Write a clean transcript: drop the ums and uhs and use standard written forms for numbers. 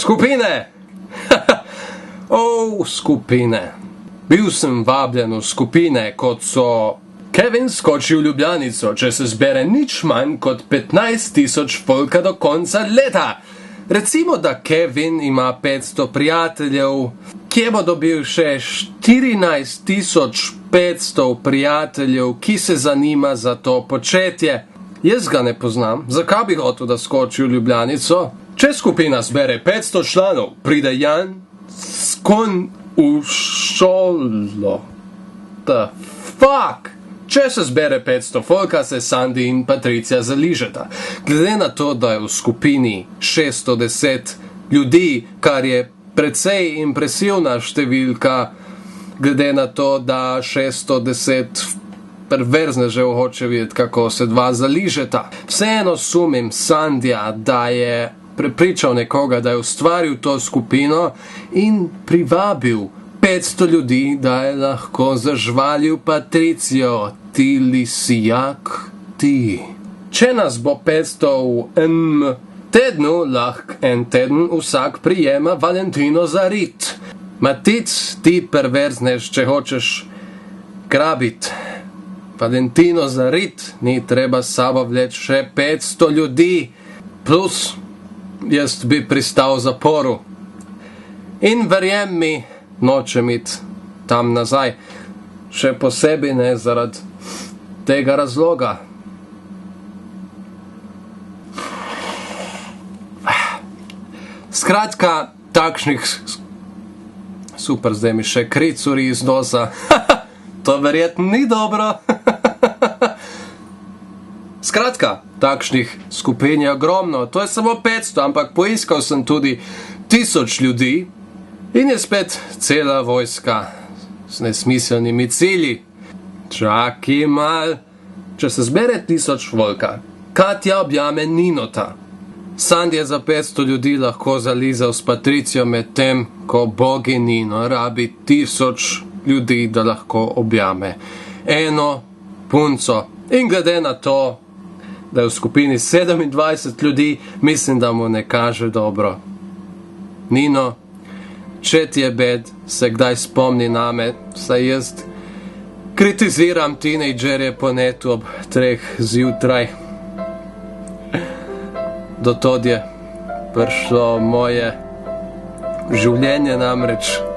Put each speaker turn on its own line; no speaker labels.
Skupine! Skupine. Bil sem vabljen v skupine, kot so Kevin skoči v Ljubljanico, če se zbere nič manj kot 15,000 folka do konca leta. Recimo, da Kevin ima 500 prijateljev, kje bo dobil še 14,500 prijateljev, ki se zanima za to početje. Jaz ga ne poznam, zakaj bi hotel, da skoči v Ljubljanico? Če skupina zbere 500 članov, pride Jan s konj v šolo. The fuck? Če se zbere 500 folka, se Sandy in Patricija zaližeta. Glede na to, da je v skupini 610 ljudi, kar je precej impresivna številka, glede na to, da 610 perverznežev hoče videti, kako se dva zaližeta. Vseeno sumim Sandyja, da je prepričal nekoga, da je ustvaril to skupino in privabil 500 ljudi, da je lahko zažvalil Patricijo. Ti lisijak, ti. Če nas bo 500 v tednu, lahko en teden vsak prijema Valentino za rit. Matic, ti perverznež, če hočeš grabit Valentino za rit, ni treba s sabo vleč še 500 ljudi. Plus, jaz bi pristal v zaporu. In verjem mi, nočem iti tam nazaj. Še posebej ne zaradi tega razloga. Skratka, takšnih... Super, zdaj mi še kri curi iz nosa. To verjetno ni dobro. Skratka, takšnih skupin je ogromno. To je samo 500, ampak poiskal sem tudi 1000 ljudi in je spet cela vojska s nesmiselnimi cilji. Čakaj mal, če se zbere 1000 volka, Katja objame Ninota. Sandy je za 500 ljudi lahko zalizal s Patricijo, med tem, ko bogi Nino rabi 1000 ljudi, da lahko objame eno punco. In glede na to, da je v skupini 27 ljudi, mislim, da mu ne kaže dobro. Nino, če ti je bed, se kdaj spomni name, saj jaz kritiziram tinejdžerje po netu ob 3 zjutraj. Do tod je prišlo moje življenje namreč.